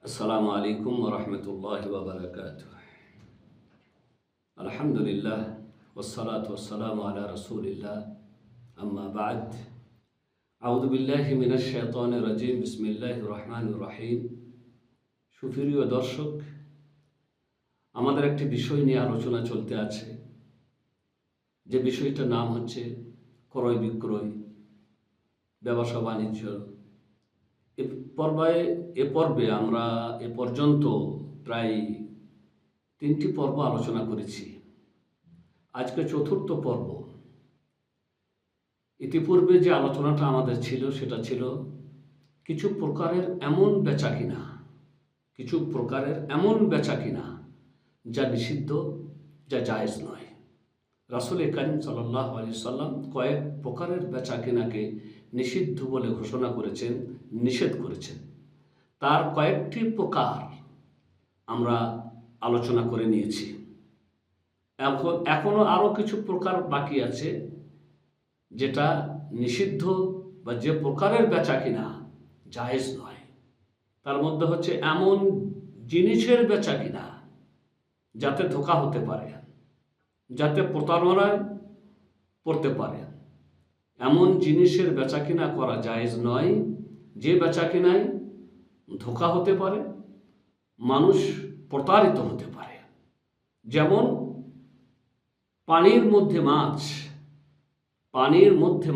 আসসালামু আলাইকুম ওয়া রাহমাতুল্লাহি ওয়া বারাকাতুহু। আলহামদুলিল্লাহ ওয়াসসালাতু ওয়াসসালামু আলা রাসূলিল্লাহ, আম্মা বা'দ। আউযু বিল্লাহি মিনাশ শাইতানির রাজীম। বিসমিল্লাহির রহমানির রহিম। সুপ্রিয় দর্শক, আমাদের একটি বিষয় নিয়ে আলোচনা চলতে আছে, যে বিষয়টার নাম হচ্ছে ক্রয় বিক্রয়, ব্যবসা বাণিজ্য। এ পর্বে আমরা এ পর্যন্ত প্রায় 3টি পর্ব আলোচনা করেছি। আজকে চতুর্থ পর্ব। ইতিপূর্বে যে আলোচনাটা আমাদের ছিল সেটা ছিল কিছু প্রকারের এমন বেচা কিনা যা নিষিদ্ধ, যা জায়েজ নয়। রাসূল কারীম সাল্লাল্লাহু আলাইহি সাল্লাম কয়েক প্রকারের বেচা কিনাকে নিষিদ্ধ বলে ঘোষণা করেছেন, নিষেধ করেছেন। তার কয়েকটি প্রকার আমরা আলোচনা করে নিয়েছি। এখনো আরও কিছু প্রকার বাকি আছে, যেটা নিষিদ্ধ বা যে প্রকারের বেচা কিনা জায়েজ নয়। তার মধ্যে হচ্ছে এমন জিনিসের বেচা কিনা যাতে ধোঁকা হতে পারে, যাতে প্রতারণায় পড়তে পারে। এমন জিনিসের বেচা কিনা করা জায়েজ নয়, যে বেচা কিনায় ধোঁকা হতে পারে, মানুষ প্রতারিত হতে পারে। যেমন পানির মধ্যে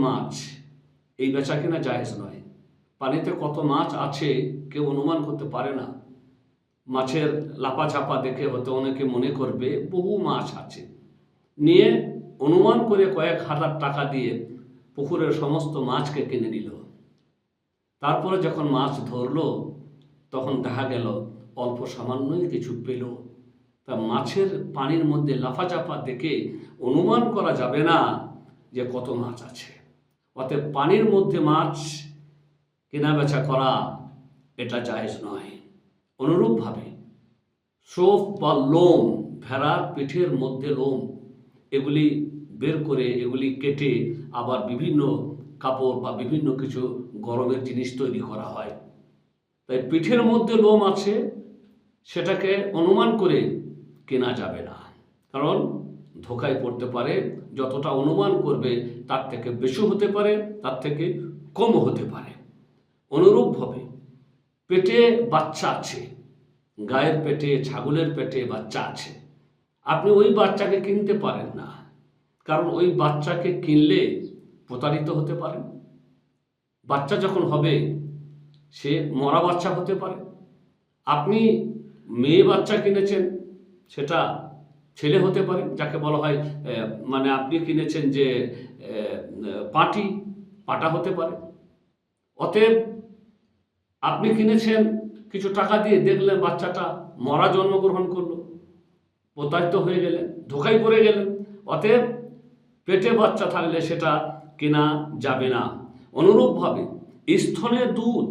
মাছ, এই বেচা কিনা জায়েজ নয়। পানিতে কত মাছ আছে কেউ অনুমান করতে পারে না। মাছের লাফাঝাপা দেখে হয়তো অনেকে মনে করবে বহু মাছ আছে, নিয়ে অনুমান করে কয়েক হাজার টাকা দিয়ে পুকুরের সমস্ত মাছকে কিনে নিল। তারপরে যখন মাছ ধরলো তখন দেখা গেল অল্প সামান্যই কিছু পেল। তা মাছের পানির মধ্যে লাফাঝাপা দেখে অনুমান করা যাবে না যে কত মাছ আছে। অতএব পানির মধ্যে মাছ কেনাবেচা করা এটা জায়েজ নয়। অনুরূপভাবে শোফ বা লোম, ভেড়ার পিঠের মধ্যে লোম, এগুলি বের করে এগুলি কেটে আবার বিভিন্ন কাপড় বা বিভিন্ন কিছু গরমের জিনিস তৈরি করা হয়। তাই পিঠের মধ্যে লোম আছে, সেটাকে অনুমান করে কেনা যাবে না, কারণ ধোঁকায় পড়তে পারে। যতটা অনুমান করবে তার থেকে বেশি হতে পারে, তার থেকে কম হতে পারে। অনুরূপভাবে পেটে বাচ্চা আছে, গায়ের পেটে, ছাগলের পেটে বাচ্চা আছে, আপনি ওই বাচ্চাকে কিনতে পারেন না, কারণ ওই বাচ্চাকে কিনলে প্রতারিত হতে পারেন। বাচ্চা যখন হবে সে মরা বাচ্চা হতে পারে। আপনি মেয়ে বাচ্চা কিনেছেন, সেটা ছেলে হতে পারে, যাকে বলা হয় মানে আপনি কিনেছেন যে পাটা হতে পারে। অতএব আপনি কিনেছেন কিছু টাকা দিয়ে, দেখলেন বাচ্চাটা মরা জন্মগ্রহণ করলো, প্রতারিত হয়ে গেলেন, ধোঁকায় পড়ে গেলেন। অতএব পেটে বাচ্চা থাকলে সেটা কেনা যাবে না। অনুরূপভাবে স্তনের দুধ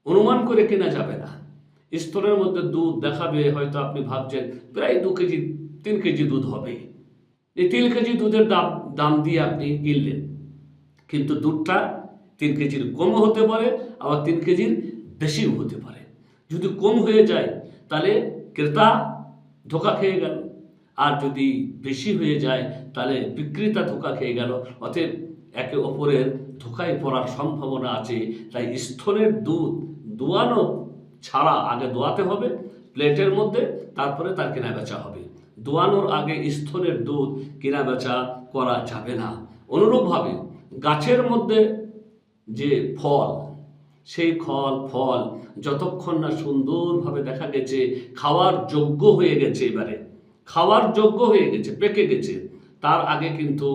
অনুমান করে কেনা যাবে না। স্তনের মধ্যে দুধ দেখাবে, হয়তো আপনি ভাবছেন প্রায় 3 কেজি দুধ হবে। এই 3 কেজি দুধের দাম দিয়ে আপনি কিনলেন, কিন্তু দুধটা 3 কেজির কম হতে পারে, আবার 3 কেজির বেশিও হতে পারে। যদি কম হয়ে যায় তাহলে ক্রেতা ধোঁকা খেয়ে গেল, আর যদি বেশি হয়ে যায় তাহলে বিক্রেতা ধোঁকা খেয়ে গেল। অতএব একে অপরের ধোঁকায় পড়ার সম্ভাবনা আছে। তাই স্তনের দুধ দোয়ানো ছাড়া, আগে দোয়াতে হবে প্লেটের মধ্যে, তারপরে তার কেনাবেচা হবে। দোয়ানোর আগে স্তনের দুধ কেনাবেচা করা যাবে না। অনুরূপভাবে গাছের মধ্যে যে ফল, সেই ফল যতক্ষণ না সুন্দরভাবে দেখা গেছে খাওয়ার যোগ্য হয়ে গেছে, পেকে গেছে, তার আগে কিন্তু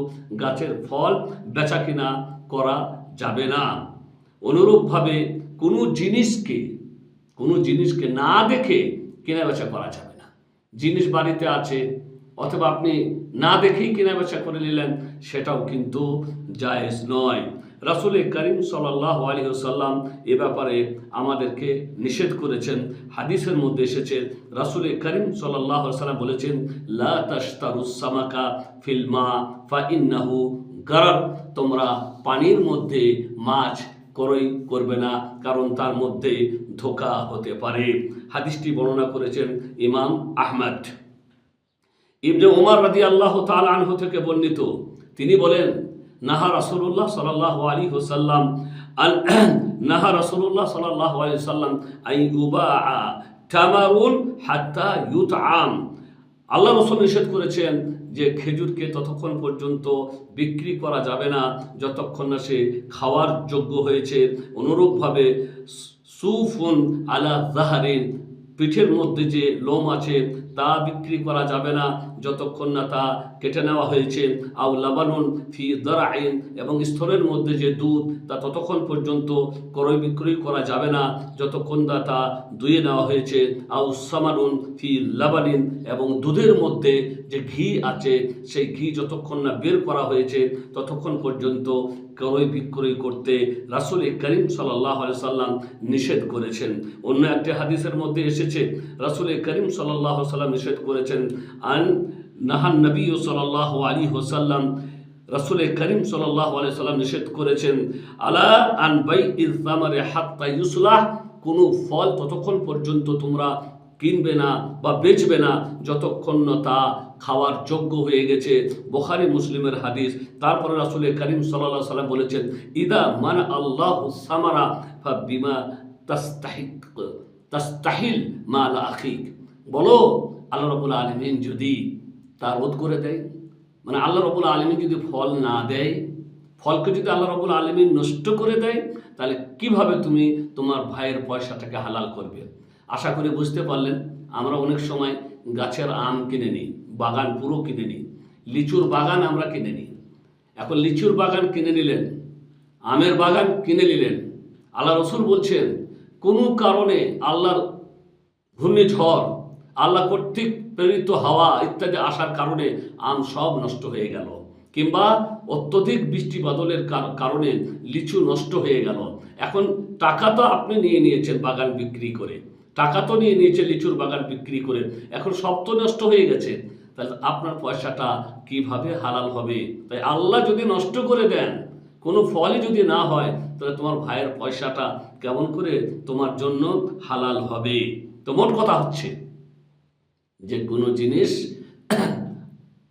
গাছের ফল বেচা কিনা করা যাবে না। অনুরূপভাবে কোনো জিনিসকে না দেখে কেনাবেচা করা যাবে না। জিনিস বাড়িতে আছে, অথবা আপনি না দেখেই কেনাবেচা করে নিলেন, সেটাও কিন্তু জায়েজ নয়। রাসূল কারীম সাল্লাল্লাহু আলাইহি ওয়াসাল্লাম এ ব্যাপারে আমাদেরকে নিষেধ করেছেন। হাদিসের মধ্যে এসেছে, রাসূল কারীম সাল্লাল্লাহু আলাইহি ওয়াসাল্লাম বলেছেন, লা তাশতারুস সামাকা ফিল মা ফা ইন্নাহু গারার। তোমরা পানির মধ্যে মাছ ক্রয় করবে না, কারণ তার মধ্যে ধোঁকা হতে পারে। হাদিসটি বর্ণনা করেছেন ইমাম আহমদ। ইবনে উমর রাদিয়াল্লাহু তাআলা আনহু থেকে বর্ণিত, তিনি বলেন, নাহা রাসূলুল্লাহ সাল্লাল্লাহু আলাইহি ওয়াসাল্লাম নাহা রাসূলুল্লাহ সাল্লাল্লাহু আলাইহি ওয়াসাল্লাম আই ইউবাআ তামারুন হাত্তা ইউতআম। আল্লাহ রাসূল নিষেধ করেছেন যে খেজুরকে ততক্ষণ পর্যন্ত বিক্রি করা যাবে না যতক্ষণ না সে খাওয়ার যোগ্য হয়েছে। অনুরূপভাবে সুফুন আলা যাহরিন, পিঠের মধ্যে যে লোম আছে তা বিক্রি করা যাবে না যতক্ষণ না তা কেটে নেওয়া হয়েছে। আও লাবানুন ফি দারাইন, এবং স্তরের মধ্যে যে দুধ তা ততক্ষণ পর্যন্ত ক্রয় বিক্রয় করা যাবে না যতক্ষণ না তা ধুয়ে নেওয়া হয়েছে। আও সামানুন ফি লাবানিন, এবং দুধের মধ্যে যে ঘি আছে সেই ঘি যতক্ষণ না বের করা হয়েছে ততক্ষণ পর্যন্ত ক্রয় বিক্রয় করতে রাসূল করিম সাল্লাল্লাহু আলাইহি সাল্লাম নিষেধ করেছেন। অন্য একটি হাদিসের মধ্যে এসেছে রাসূল করিম সাল্লাল্লাহু আলাইহি সাল্লাম নিষেধ করেছেন আন নাহান নবী সাল্লাল্লাহু আলাইহি ওয়াসাল্লাম, রাসূল করিম সাল্লাল্লাহু আলাইহি সাল্লাম নিষেধ করেছেন আলা আন বাইইজ সামারি হাত্তা ইউসলাহ, কোনো ফল ততক্ষণ পর্যন্ত তোমরা কিনবে না বা বেচবে না যতক্ষণ না তা খাওয়ার যোগ্য হয়ে গেছে। বুখারী মুসলিমের হাদিস। তারপরে রাসূল করিম সাল্লাল্লাহু আলাইহি সাল্লাম বলেছেন ইদা মান আল্লাহু সামারা ফাবিমা তাস্তাহিল মাল আখিক। বলো, আল্লাহ রাব্বুল আলামিন যদি তা রোধ করে দেয়, মানে আল্লাহ রাব্বুল আলামিন যদি ফল না দেয়, ফলকে যদি আল্লাহ রাব্বুল আলামিন নষ্ট করে দেয়, তাহলে কিভাবে তুমি তোমার ভাইয়ের পয়সাটাকে হালাল করবে? আশা করি বুঝতে পারলেন। আমরা অনেক সময় গাছের আম কিনে নিই, বাগান পুরো কিনে নিই, লিচুর বাগান আমরা কিনে নিই। এখন লিচুর বাগান কিনে নিলেন, আমের বাগান কিনে নিলেন, আল্লাহ রসুল বলছেন কোনো কারণে আল্লাহর ঘূর্ণিঝড়, আল্লাহ কর্তৃক প্রেরিত হাওয়া ইত্যাদি আসার কারণে আম সব নষ্ট হয়ে গেল, কিংবা অত্যধিক বৃষ্টি বাদলের কারণে লিচু নষ্ট হয়ে গেল। এখন টাকা তো আপনি নিয়ে নিয়েছেন বাগান বিক্রি করে, টাকা তো নিয়ে নিয়েছে লিচুর বাগান বিক্রি করে, এখন সব তো নষ্ট হয়ে গেছে, তাহলে আপনার পয়সাটা কিভাবে হালাল হবে? তাই আল্লাহ যদি নষ্ট করে দেন, কোনো ফলই যদি না হয়, তাহলে তোমার ভাইয়ের পয়সাটা কেমন করে তোমার জন্য হালাল হবে? তো মোট কথা হচ্ছে যে কোনো জিনিস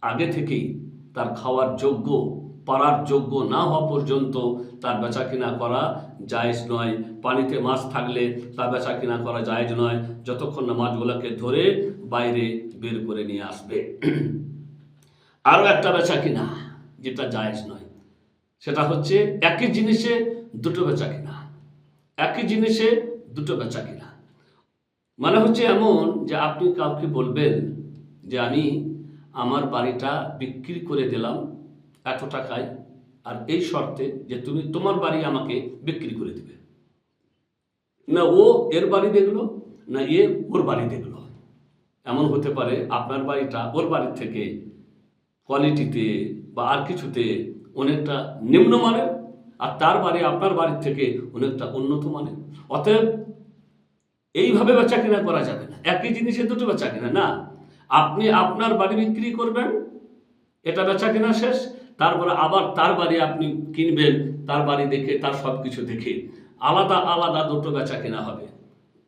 আগে থেকেই তার খাওয়ার যোগ্য, পারার যোগ্য না হওয়া পর্যন্ত তার বেচা কিনা করা জায়েজ নয়। পানিতে মাছ থাকলে তার বেচা কিনা করা জায়েজ নয় যতক্ষণ না মাছগুলোকে ধরে বাইরে বের করে নিয়ে আসবে। আরও একটা বেচা কিনা যেটা জায়েজ নয়, সেটা হচ্ছে একই জিনিসে দুটো বেচা কিনা। একই জিনিসে দুটো বেচা কিনা মানে হচ্ছে এমন যে আপনি কাউকে বলবেন যে আমি আমার বাড়িটা বিক্রি করে দিলাম এত টাকায়, আর এই শর্তে যে তুমি তোমার বাড়ি আমাকে বিক্রি করে দেবে। না ও এর বাড়ি দেখলো, না এ ওর বাড়ি দেখলো। এমন হতে পারে আপনার বাড়িটা ওর বাড়ির থেকে কোয়ালিটিতে বা আর কিছুতে অনেকটা নিম্নমানের, আর তার বাড়ি আপনার বাড়ির থেকে অনেকটা উন্নত মানের। অতএব এইভাবে বেচা কিনা করা যাবে না। একই জিনিসে দুটো বেচা কিনা না। আপনি আপনার বাড়ি বিক্রি করবেন, এটা বেচা কিনা শেষ, তারপরে আবার তার বাড়ি আপনি কিনবেন, তার বাড়ি দেখে, তার সব কিছু দেখে। আলাদা আলাদা দুটো বেচা কিনা হবে,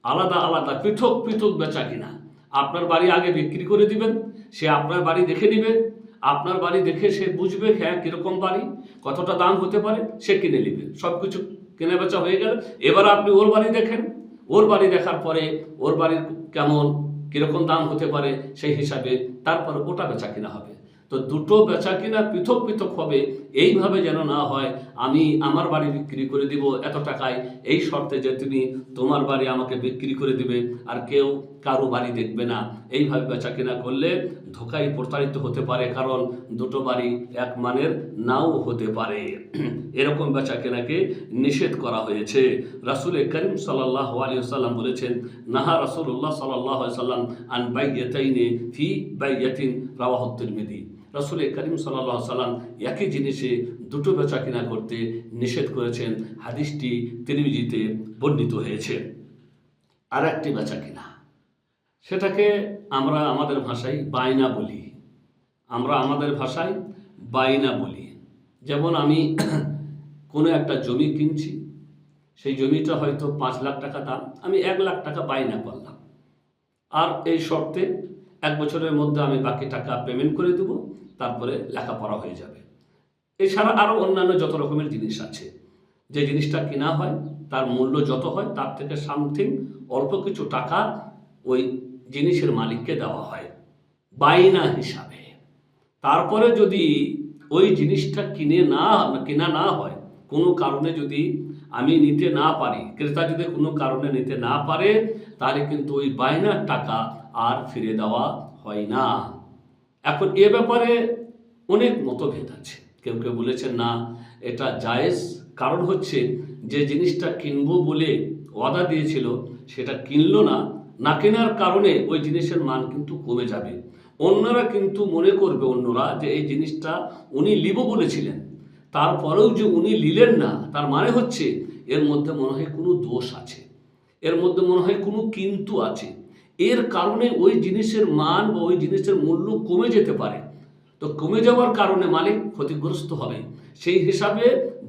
আলাদা আলাদা পৃথক পৃথক বেচা কিনা। আপনার বাড়ি আগে বিক্রি করে দিবেন, সে আপনার বাড়ি দেখে নিবে, আপনার বাড়ি দেখে সে বুঝবে হ্যাঁ কীরকম বাড়ি, কতটা দাম হতে পারে, সে কিনে নেবে। সব কিছু কেনা বেচা হয়ে গেল। এবার আপনি ওর বাড়ি দেখেন, ওর বাড়ি দেখার পরে ওর বাড়ির কেমন কীরকম দাম হতে পারে সেই হিসাবে তারপর ওটা বেচা কিনা হবে। তো দুটো বেচা কিনা পৃথক পৃথক হবে। এইভাবে যেন না হয় আমি আমার বাড়ি বিক্রি করে দিব এত টাকায়, এই শর্তে যে তুমি তোমার বাড়ি আমাকে বিক্রি করে দিবে, আর কেউ কারো বাড়ি দেখবে না। এইভাবে বেচা কিনা করলে ধোঁকায় প্রতারিত হতে পারে, কারণ দুটো বাড়ি এক মানের নাও হতে পারে। এরকম বেচা কেনাকে নিষেধ করা হয়েছে। রাসূল করিম সাল্লাল্লাহু আলাইহি ওয়াসাল্লাম বলেছেন নাহা রাসূলুল্লাহ সাল্লাল্লাহু আলাইহি ওয়াসাল্লাম আন বাইয়াতাইনি ফি বাইয়াতিন, রাওয়াহু তিরমিজি। রাসূল করিম সাল্লাল্লাহু আলাইহি ওয়াসাল্লাম একই জিনিসে দুটো বেচা কিনা করতে নিষেধ করেছেন। হাদিসটি তিরমিজিতে বর্ণিত হয়েছে। আর একটি বেচা কিনা, সেটাকে আমরা আমাদের ভাষায় বায়না বলি। আমরা আমাদের ভাষায় বায়না বলি। যেমন আমি কোনো একটা জমি কিনছি, সেই জমিটা হয়তো 5 লাখ টাকা দাম, আমি 1 লাখ টাকা বায়না করলাম, আর এই শর্তে 1 বছরের মধ্যে আমি বাকি টাকা পেমেন্ট করে দেব, তারপরে লেখাপড়া হয়ে যাবে। এছাড়া আরও অন্যান্য যত রকমের জিনিস আছে, যে জিনিসটা কেনা হয় তার মূল্য যত হয় তার থেকে সামথিং অল্প কিছু টাকা ওই জিনিসের মালিককে দেওয়া হয় বায়না হিসাবে। তারপরে যদি ওই জিনিসটা কেনা না হয়, কোনো কারণে যদি আমি নিতে না পারি, ক্রেতা যদি কোনো কারণে নিতে না পারে, তাহলে কিন্তু ওই বায়নার টাকা আর ফিরে দেওয়া হয় না। এখন এ ব্যাপারে অনেক মতভেদ আছে। কেউ কেউ বলেছেন না, এটা জায়েজ, কারণ হচ্ছে যে জিনিসটা কিনবো বলে ওয়াদা দিয়েছিল সেটা কিনলো না, না কেনার কারণে ওই জিনিসের মান কিন্তু কমে যাবে। অন্যরা কিন্তু মনে করবে যে এই জিনিসটা উনি লিব বলেছিলেন, তারপরেও যে উনি নিলেন না, তার মানে হচ্ছে এর মধ্যে মনে হয় কোনো দোষ আছে, এর মধ্যে মনে হয় কোনো কিন্তু আছে, এর কারণে ওই জিনিসের মান বা ওই জিনিসের মূল্য কমে যেতে পারে। তো কমে যাওয়ার কারণে মালিক ক্ষতিগ্রস্ত হবে, সেই হিসাবে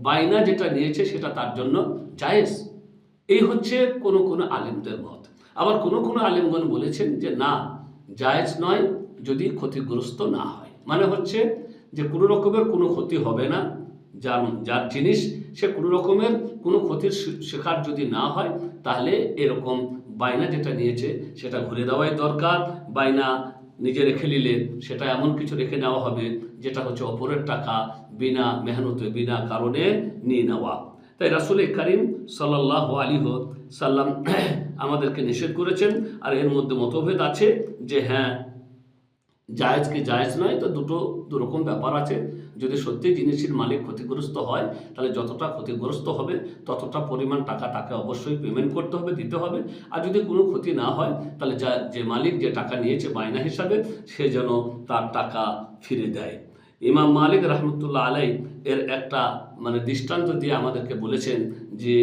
বায়না যেটা নিয়েছে সেটা তার জন্য জায়েজ। এই হচ্ছে কোনো কোনো আলেমদের মত। আবার কোনো কোনো আলেমগণ বলেছেন যে না, জায়েজ নয় যদি ক্ষতিগ্রস্ত না হয়, মানে হচ্ছে যে কোনো রকমের কোনো ক্ষতি হবে না, যার জিনিস সে কোনো রকমের কোনো ক্ষতির শিকার যদি না হয়, তাহলে এরকম বায়না যেটা নিয়েছে সেটা ঘুরে দেওয়াই দরকার। বায়না নিজে রেখে নিলে সেটা এমন কিছু রেখে নেওয়া হবে যেটা হচ্ছে অপরের টাকা বিনা মেহনতে বিনা কারণে নিয়ে নেওয়া। তাই রাসূল করিম সাল্লাল্লাহু আলাইহি সাল্লাম আমাদেরকে নিষেধ করেছেন। আর এর মধ্যে মতভেদ আছে যে হ্যাঁ, জায়েজ কি জায়েজ নয়, তো দুরকম ব্যাপার আছে। যদি সত্যি জিনিসের মালিক ক্ষতিগ্রস্ত হয়, তাহলে যতটা ক্ষতিগ্রস্ত হবে ততটা পরিমাণ টাকা তাকে অবশ্যই পেমেন্ট করতে হবে, দিতে হবে। আর যদি কোনো ক্ষতি না হয়, তাহলে যে মালিক যে টাকা নিয়েছে বায়না হিসাবে, সে যেন তার টাকা ফিরে দেয়। ইমাম মালিক রহমতুল্লাহ আলাই এর একটা দৃষ্টান্ত দিয়ে আমাদেরকে বলেছেন যে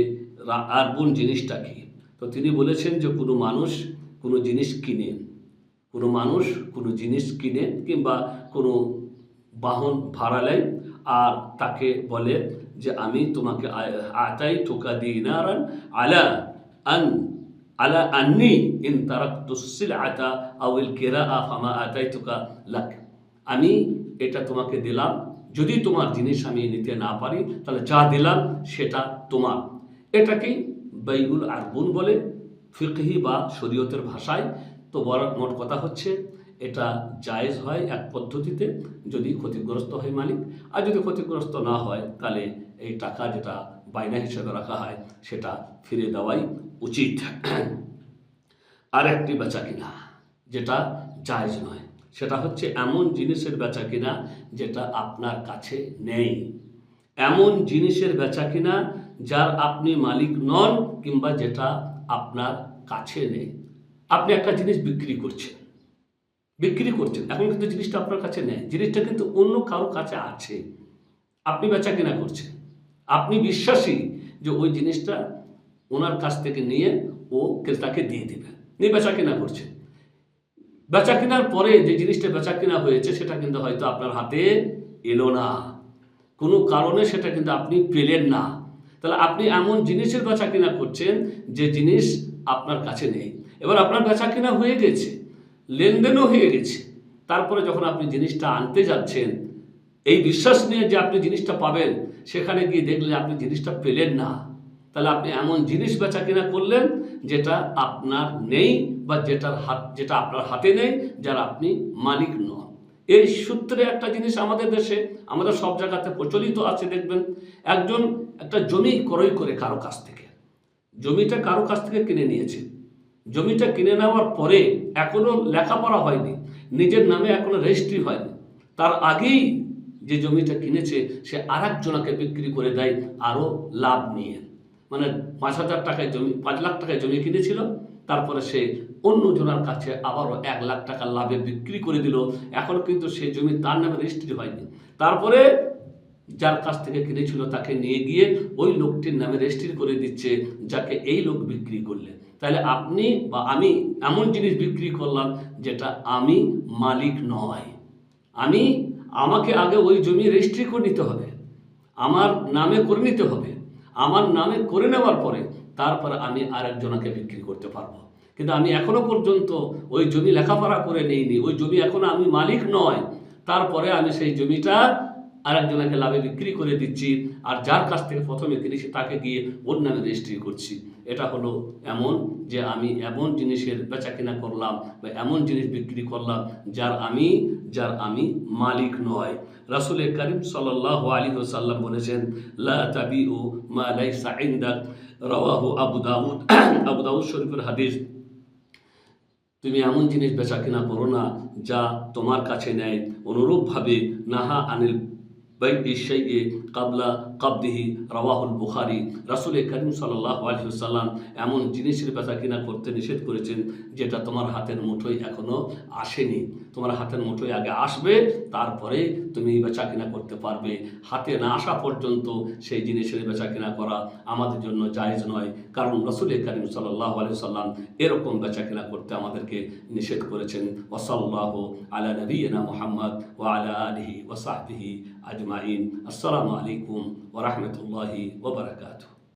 আরবুন জিনিসটা কি। তো তিনি বলেছেন যে কোনো মানুষ কোনো জিনিস কিনে কিংবা কোনো বাহন ভাড়া নেয়, আর তাকে বলে যে আমি তোমাকে আতাই টোকা দিনারান আলা আন্নি ইন তারাকতুস সিলআতা আউল কিরাআ ফামা আতাইতুকা লাক, আমি এটা তোমাকে দিলাম, যদি তোমার জিনিস আমি নিতে না পারি তাহলে যা দিলাম সেটা তোমার। এটাকেই বাইউল আরবুন বলে ফিকহি বা শরীয়তের ভাষায়। তো মোট কথা হচ্ছে এটা জায়েজ হয় এক পদ্ধতিতে, যদি ক্ষতিগ্রস্ত হয় মালিক, আর যদি ক্ষতিগ্রস্ত না হয় তাহলে এই টাকা যেটা বায়না হিসেবে রাখা হয় সেটা ফিরে দেওয়াই উচিত। আর একটি বেচা কিনা যেটা জায়েজ নয়, সেটা হচ্ছে এমন জিনিসের বেচা কিনা যেটা আপনার কাছে নেই। এমন জিনিসের বেচা কিনা যার আপনি মালিক নন কিংবা যেটা আপনার কাছে নেই। আপনি একটা জিনিস বিক্রি করছেন, এখন কিন্তু জিনিসটা আপনার কাছে নেই, জিনিসটা কিন্তু অন্য কারো কাছে আছে, আপনি বেচা কিনা করছেন, আপনি বিশ্বাসী যে ওই জিনিসটা ওনার কাছ থেকে নিয়ে ও ক্রেতাকে দিয়ে দেবে, নিয়ে বেচা কিনা করছেন। বেচা কেনার পরে যে জিনিসটা বেচা কিনা হয়েছে সেটা কিন্তু হয়তো আপনার হাতে এলো না, কোনো কারণে সেটা কিন্তু আপনি পেলেন না। তাহলে আপনি এমন জিনিসের বেচা কিনা করছেন যে জিনিস আপনার কাছে নেই। এবার আপনার বেচা কিনা হয়ে গেছে, লেনদেনও হয়ে গেছে, তারপরে যখন আপনি জিনিসটা আনতে যাচ্ছেন এই বিশ্বাস নিয়ে যে আপনি জিনিসটা পাবেন, সেখানে গিয়ে দেখলে আপনি জিনিসটা পেলেন না, তাহলে আপনি এমন জিনিস বেচা কিনা করলেন যেটা আপনার নেই বা যেটা আপনার হাতে নেই, যার আপনি মালিক নন। এই সূত্রে একটা জিনিস আমাদের দেশে, আমাদের সব জায়গাতে প্রচলিত আছে। দেখবেন একজন একটা জমি ক্রয় করে কারো কাছ থেকে, জমিটা কারো কাছ থেকে কিনে নিয়েছে, জমিটা কিনে নেওয়ার পরে এখনো লেখাপড়া হয়নি, নিজের নামে এখনো রেজিস্ট্রি হয়নি, তার আগেই যে জমিটা কিনেছে সে আরেকজনকে বিক্রি করে দেয় আরও লাভ নিয়ে। 5,000 টাকায় জমি, 5 লাখ টাকায় জমি কিনেছিল, তারপরে সে অন্য জনের কাছে আবারও 1 লাখ টাকার লাভে বিক্রি করে দিল। এখন কিন্তু সেই জমি তার নামে রেজিস্ট্রি হয়নি, তারপরে যার কাছ থেকে কিনেছিল তাকে নিয়ে গিয়ে ওই লোকটির নামে রেজিস্ট্রি করে দিচ্ছে, যাকে এই লোক বিক্রি করলে। তাহলে আপনি বা আমি এমন জিনিস বিক্রি করলাম যেটা আমি মালিক নয়। আমাকে আগে ওই জমি রেজিস্ট্রি করে নিতে হবে, আমার নামে করে নিতে হবে, আমার নামে করে নেওয়ার পরে তারপরে আমি আরেকজনকে বিক্রি করতে পারবো। কিন্তু আমি এখনো পর্যন্ত ওই জমি লেখাপড়া করে নিইনি, ওই জমি এখনো আমি মালিক নয়, তারপরে আমি সেই জমিটা আরেকজনকে লাভে বিক্রি করে দিচ্ছি, আর যার কাছ থেকে প্রথমে কিনেছি তাকে গিয়ে ওর নামে রেজিস্ট্রি করছি। এটা হলো এমন যে আমি এমন জিনিসের বেচা কিনা করলাম বা এমন জিনিস বিক্রি করলাম যার আমি মালিক নয়। রাসূল করিম সাল্লাল্লাহু আলাইহি ওয়াসাল্লাম বলেছেন, লা তাবিউ মা লাইসা ইনদাক, রাওয়াহু আবু দাউদ। আবু দাউদ শরীফের হাদিস। তুমি এমন জিনিস বেচা কিনা করো না যা তোমার কাছে নেয়। অনুরূপভাবে নাহা আনিল বাইই শাইই কাবলা কাবদিহি, রাওয়াহুল বুখারী। রাসূল করিম সাল্লাল্লাহু আলাইহি ওয়াসাল্লাম এমন জিনিসের বেচা কিনা করতে নিষেধ করেছেন যেটা তোমার হাতের মুঠোয় এখনো আসেনি। তোমার হাতের মুঠোয় আগে আসবে, তারপরে তুমি বেচা কিনা করতে পারবে। হাতে না আসা পর্যন্ত সেই জিনিসের বেচা কিনা করা আমাদের জন্য জায়েজ নয়, কারণ রাসূল করিম সাল্লাল্লাহু আলাইহি ওয়াসাল্লাম এরকম বেচা কিনা করতে আমাদেরকে নিষেধ করেছেন। ওয়া সাল্লাল্লাহু আলা নবিয়িনা মুহাম্মদ ওয়া আলা আলিহি ওয়া সাহবিহি আজমাইন। আসসালামু আলাইকুম ওয়া রাহমাতুল্লাহি ওয়া বারাকাতুহু।